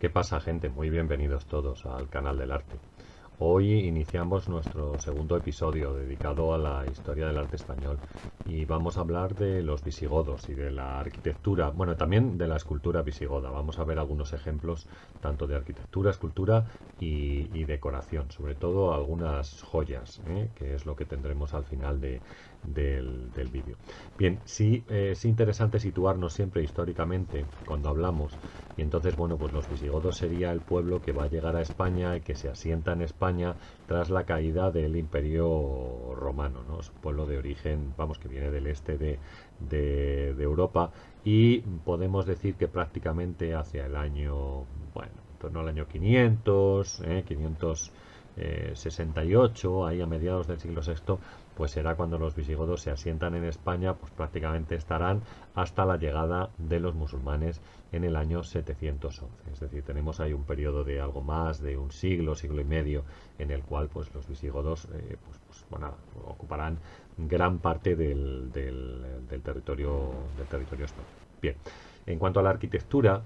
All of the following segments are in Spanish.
¿Qué pasa, gente? Muy bienvenidos todos al canal del arte. Hoy iniciamos nuestro segundo episodio dedicado a la historia del arte español y vamos a hablar de los visigodos y de la arquitectura, bueno, también de la escultura visigoda. Vamos a ver algunos ejemplos tanto de arquitectura, escultura y decoración, sobre todo algunas joyas, que es lo que tendremos al final del vídeo. Bien, sí, es interesante situarnos siempre históricamente cuando hablamos y entonces, bueno, pues los visigodos sería el pueblo que va a llegar a España y que se asienta en España tras la caída del Imperio Romano, ¿no? Es un pueblo de origen, vamos, que viene del este de Europa y podemos decir que prácticamente hacia el año, bueno, en torno al año 500, 568, ahí a mediados del siglo sexto, pues será cuando los visigodos se asientan en España, pues prácticamente estarán hasta la llegada de los musulmanes en el año 711. Es decir, tenemos ahí un periodo de algo más de un siglo, siglo y medio, en el cual pues los visigodos bueno, ocuparán gran parte del territorio español. Bien, en cuanto a la arquitectura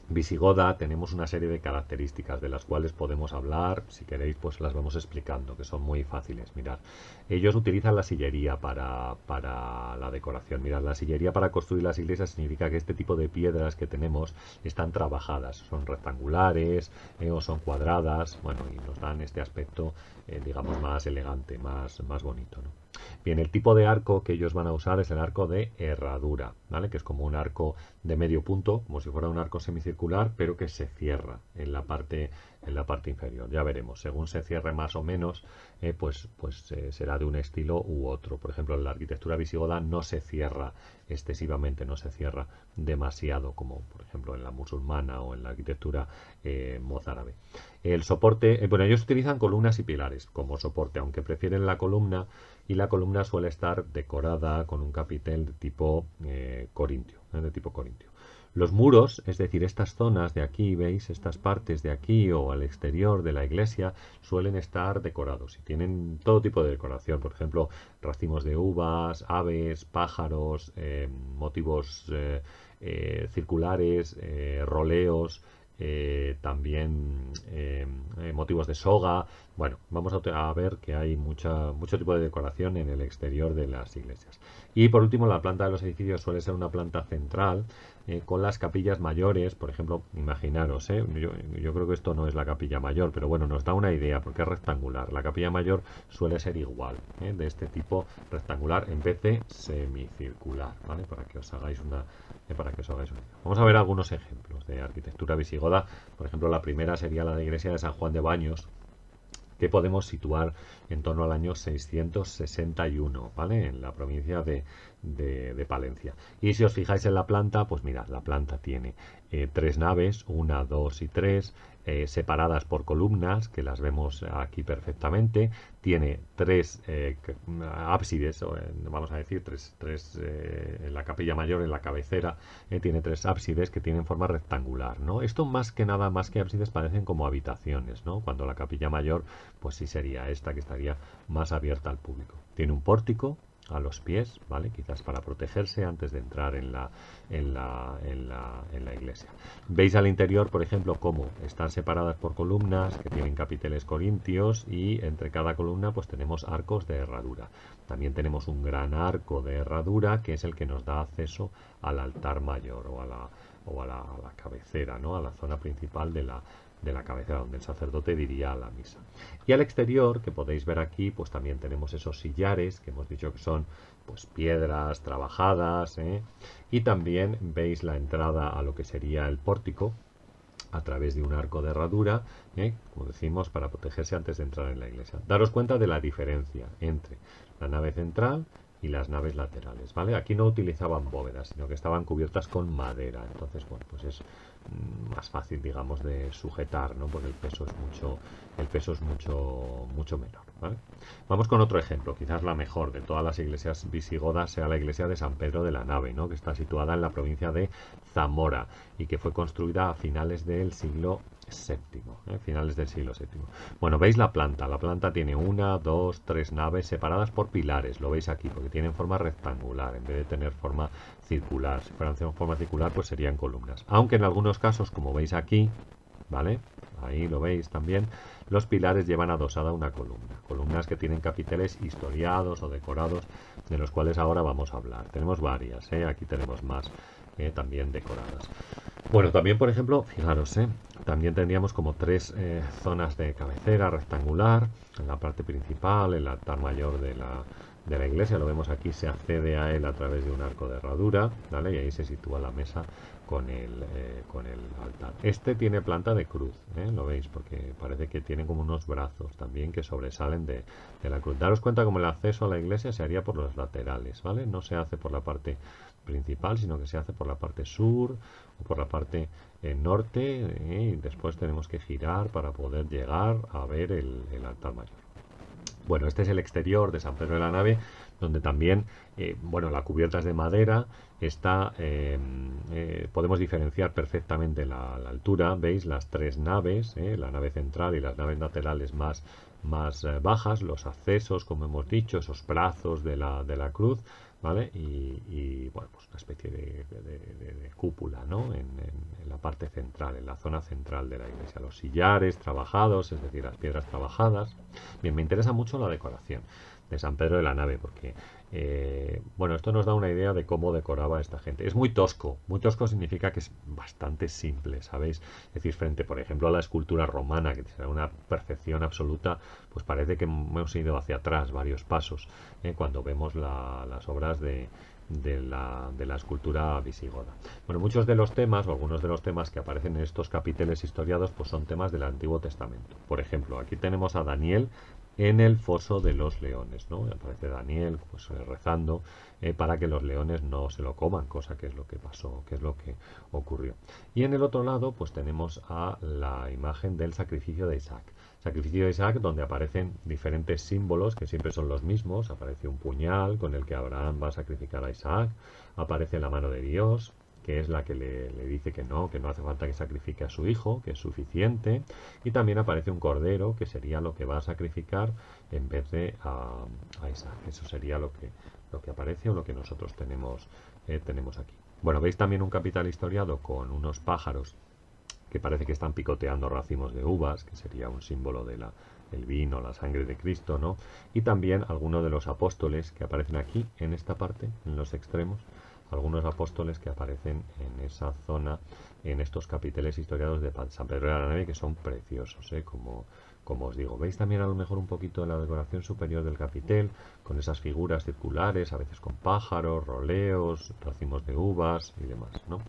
visigoda, tenemos una serie de características de las cuales podemos hablar. Si queréis, pues las vamos explicando, que son muy fáciles. Mirad, ellos utilizan la sillería para la decoración. Mirad, la sillería para construir las iglesias significa que este tipo de piedras que tenemos están trabajadas, son rectangulares o son cuadradas, bueno, y nos dan este aspecto, digamos, más elegante, más bonito, ¿no? Bien, el tipo de arco que ellos van a usar es el arco de herradura, ¿vale? Que es como un arco de medio punto, como si fuera un arco semicircular, pero que se cierra en la parte inferior. Ya veremos, según se cierre más o menos, será de un estilo u otro. Por ejemplo, en la arquitectura visigoda no se cierra excesivamente, no se cierra demasiado, como por ejemplo en la musulmana o en la arquitectura mozárabe. El soporte, bueno, ellos utilizan columnas y pilares como soporte, aunque prefieren la columna, y la columna suele estar decorada con un capitel de tipo corintio, de tipo corintio. Los muros, es decir, estas zonas de aquí, veis, estas partes de aquí o al exterior de la iglesia, suelen estar decorados y tienen todo tipo de decoración, por ejemplo, racimos de uvas, aves, pájaros, motivos circulares, roleos, también motivos de soga. Bueno, vamos a ver que hay mucho tipo de decoración en el exterior de las iglesias. Y por último, la planta de los edificios suele ser una planta central con las capillas mayores. Por ejemplo, imaginaros, yo creo que esto no es la capilla mayor, pero bueno, nos da una idea porque es rectangular. La capilla mayor suele ser igual, de este tipo rectangular en vez de semicircular, ¿vale? Para que os hagáis una idea. Vamos a ver algunos ejemplos de arquitectura visigoda. Por ejemplo, la primera sería la de iglesia de San Juan de Baños, que podemos situar en torno al año 661, ¿vale? En la provincia de Palencia. Y si os fijáis en la planta, pues mirad, la planta tiene tres naves, una, dos y tres, separadas por columnas, que las vemos aquí perfectamente. Tiene tres ábsides, vamos a decir, tres en la capilla mayor, en la cabecera, tiene tres ábsides que tienen forma rectangular, ¿no? Esto más que nada, más que ábsides, parecen como habitaciones, ¿no? Cuando la capilla mayor, pues sí sería esta, que estaría más abierta al público. Tiene un pórtico a los pies, ¿vale? Quizás para protegerse antes de entrar en la iglesia. Veis al interior, por ejemplo, cómo están separadas por columnas que tienen capiteles corintios y entre cada columna pues tenemos arcos de herradura. También tenemos un gran arco de herradura que es el que nos da acceso al altar mayor o a la cabecera, ¿no? A la zona principal de la cabecera donde el sacerdote diría la misa. Y al exterior, que podéis ver aquí, pues también tenemos esos sillares que hemos dicho que son pues piedras trabajadas, y también veis la entrada a lo que sería el pórtico a través de un arco de herradura, como decimos, para protegerse antes de entrar en la iglesia. Daros cuenta de la diferencia entre la nave central y las naves laterales, ¿vale? Aquí no utilizaban bóvedas, sino que estaban cubiertas con madera. Entonces, bueno, pues es más fácil, digamos, de sujetar, ¿no? Porque el peso es mucho menor, ¿vale? Vamos con otro ejemplo, quizás la mejor de todas las iglesias visigodas sea la iglesia de San Pedro de la Nave, ¿no? Que está situada en la provincia de Zamora y que fue construida a finales del siglo séptimo, finales del siglo séptimo. Bueno, veis la planta. La planta tiene una, dos, tres naves separadas por pilares. Lo veis aquí porque tienen forma rectangular en vez de tener forma circular. Si fueran forma circular, pues serían columnas. Aunque en algunos casos, como veis aquí, ¿vale? Ahí lo veis también. Los pilares llevan adosada una columna. Columnas que tienen capiteles historiados o decorados, de los cuales ahora vamos a hablar. Tenemos varias, ¿eh? Aquí tenemos más también decoradas. Bueno, también, por ejemplo, fijaros, también tendríamos como tres zonas de cabecera rectangular. En la parte principal, el altar mayor de la iglesia, lo vemos aquí, se accede a él a través de un arco de herradura, ¿vale? Y ahí se sitúa la mesa con el altar. Este tiene planta de cruz, lo veis, porque parece que tiene como unos brazos también que sobresalen de la cruz. Daros cuenta como el acceso a la iglesia se haría por los laterales, ¿vale? No se hace por la parte principal, sino que se hace por la parte sur o por la parte norte, y después tenemos que girar para poder llegar a ver el altar mayor. Bueno, este es el exterior de San Pedro de la Nave, donde también, bueno, la cubierta es de madera, está, podemos diferenciar perfectamente la altura, veis las tres naves, la nave central y las naves laterales más bajas, los accesos, como hemos dicho, esos brazos de la cruz, ¿vale? Y bueno, pues una especie de cúpula, ¿no? En la parte central, en la zona central de la iglesia. Los sillares trabajados, es decir, las piedras trabajadas. Bien, me interesa mucho la decoración de San Pedro de la Nave, porque, bueno, esto nos da una idea de cómo decoraba esta gente. Es muy tosco significa que es bastante simple, ¿sabéis? Es decir, frente, por ejemplo, a la escultura romana, que será una perfección absoluta, pues parece que hemos ido hacia atrás varios pasos, cuando vemos las obras de la escultura visigoda. Bueno, muchos de los temas, o algunos de los temas que aparecen en estos capiteles historiados, pues son temas del Antiguo Testamento. Por ejemplo, aquí tenemos a Daniel en el foso de los leones, ¿no? Aparece Daniel pues, rezando para que los leones no se lo coman, cosa que es lo que pasó, que es lo que ocurrió. Y en el otro lado, pues tenemos a la imagen del sacrificio de Isaac. Sacrificio de Isaac, donde aparecen diferentes símbolos que siempre son los mismos. Aparece un puñal con el que Abraham va a sacrificar a Isaac. Aparece la mano de Dios, que es la que le dice que no hace falta que sacrifique a su hijo, que es suficiente. Y también aparece un cordero, que sería lo que va a sacrificar en vez de a Isaac. Eso sería lo que aparece o lo que nosotros tenemos aquí. Bueno, veis también un capitel historiado con unos pájaros que parece que están picoteando racimos de uvas, que sería un símbolo de el vino, la sangre de Cristo, ¿no? Y también algunos de los apóstoles que aparecen aquí, en esta parte, en los extremos, algunos apóstoles que aparecen en esa zona, en estos capiteles historiados de San Pedro de la Nave, que son preciosos, como os digo. Veis también a lo mejor un poquito de la decoración superior del capitel, con esas figuras circulares, a veces con pájaros, roleos, racimos de uvas y demás, ¿no?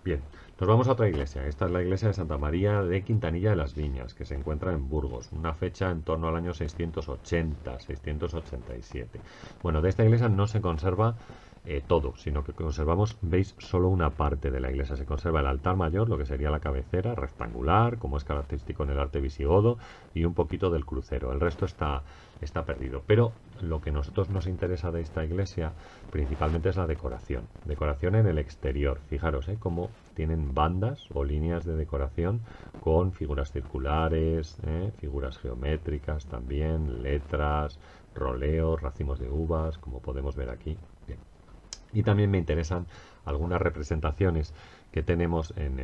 Bien, nos vamos a otra iglesia. Esta es la iglesia de Santa María de Quintanilla de las Viñas, que se encuentra en Burgos, una fecha en torno al año 680, 687. Bueno, de esta iglesia no se conserva todo, sino que conservamos, veis, solo una parte de la iglesia. Se conserva el altar mayor, lo que sería la cabecera, rectangular, como es característico en el arte visigodo, y un poquito del crucero. El resto está perdido. Pero lo que a nosotros nos interesa de esta iglesia principalmente es la decoración. Decoración en el exterior. Fijaros, cómo tienen bandas o líneas de decoración con figuras circulares, figuras geométricas también, letras, roleos, racimos de uvas, como podemos ver aquí. Bien. Y también me interesan algunas representaciones que tenemos en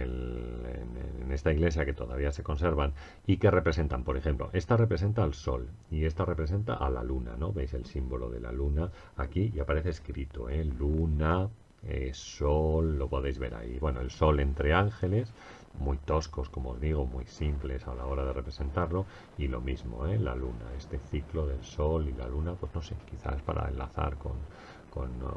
esta iglesia que todavía se conservan y que representan, por ejemplo, esta representa al sol y esta representa a la luna, ¿no? Veis el símbolo de la luna aquí y aparece escrito, luna, sol, lo podéis ver ahí. Bueno, el sol entre ángeles, muy toscos, como os digo, muy simples a la hora de representarlo, y lo mismo, la luna, este ciclo del sol y la luna, pues no sé, quizás para enlazar con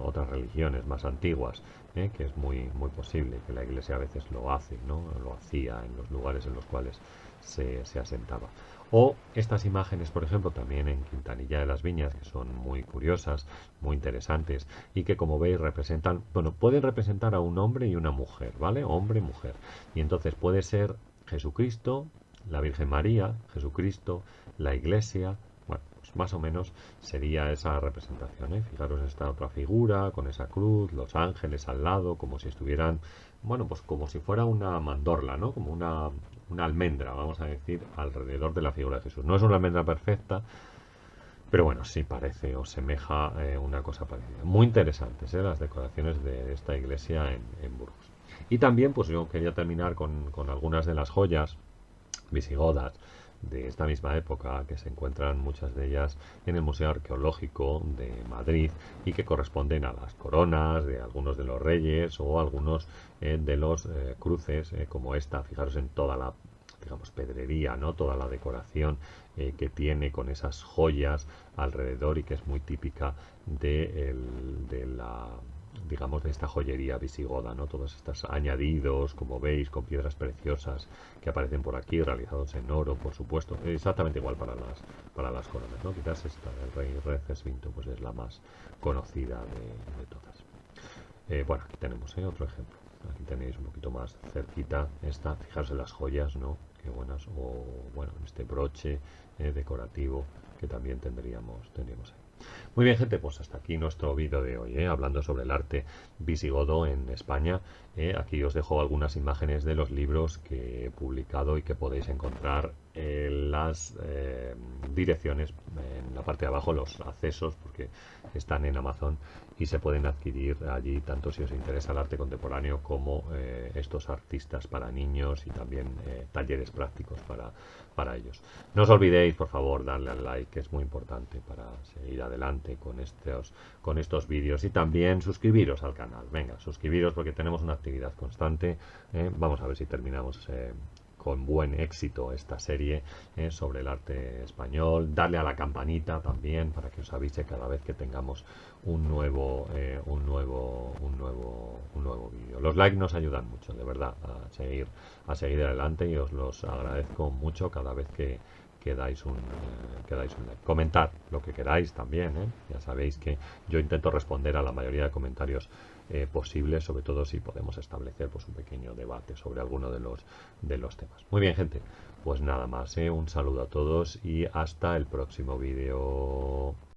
otras religiones más antiguas, que es muy posible que la iglesia a veces lo hace, ¿no? Lo hacía en los lugares en los cuales se asentaba. O estas imágenes, por ejemplo, también en Quintanilla de las Viñas, que son muy curiosas, muy interesantes, y que, como veis, representan, bueno, pueden representar a un hombre y una mujer, ¿vale? Hombre y mujer. Y entonces puede ser Jesucristo, la Virgen María, Jesucristo, la Iglesia. Bueno, pues más o menos sería esa representación, Fijaros esta otra figura, con esa cruz, los ángeles al lado, como si estuvieran, bueno, pues como si fuera una mandorla, ¿no? Como una almendra, vamos a decir, alrededor de la figura de Jesús. No es una almendra perfecta, Pero bueno, sí parece o semeja una cosa parecida. Muy interesantes las decoraciones de esta iglesia en Burgos. Y también, pues yo quería terminar con algunas de las joyas visigodas de esta misma época, que se encuentran muchas de ellas en el Museo Arqueológico de Madrid y que corresponden a las coronas de algunos de los reyes o algunos de los cruces, como esta. Fijaros en toda la, digamos, pedrería, ¿no? Toda la decoración que tiene con esas joyas alrededor y que es muy típica de la, digamos, de esta joyería visigoda, ¿no? Todos estos añadidos, como veis, con piedras preciosas que aparecen por aquí, realizados en oro, por supuesto, exactamente igual para las coronas, ¿no? Quizás esta del rey Recesvinto pues es la más conocida de todas. Bueno, aquí tenemos otro ejemplo. Aquí tenéis un poquito más cerquita esta, fijaros en las joyas, ¿no? Qué buenas. O bueno, este broche decorativo que también tendríamos ahí. Muy bien, gente, pues hasta aquí nuestro vídeo de hoy, hablando sobre el arte visigodo en España. Aquí os dejo algunas imágenes de los libros que he publicado y que podéis encontrar en las direcciones, en la parte de abajo, los accesos, porque están en Amazon y se pueden adquirir allí, tanto si os interesa el arte contemporáneo como estos artistas para niños y también talleres prácticos para ellos. No os olvidéis, por favor, darle al like, que es muy importante para seguir adelante con estos vídeos, y también suscribiros al canal. Venga, suscribiros porque tenemos una actividad constante. Vamos a ver si terminamos con buen éxito esta serie sobre el arte español. Darle a la campanita también para que os avise cada vez que tengamos un nuevo vídeo. Los likes nos ayudan mucho, de verdad, a seguir adelante, y os los agradezco mucho cada vez que dais un like. Comentad lo que queráis también, ya sabéis que yo intento responder a la mayoría de comentarios posibles, sobre todo si podemos establecer pues un pequeño debate sobre alguno de los temas. Muy bien, gente, pues nada más, un saludo a todos y hasta el próximo vídeo.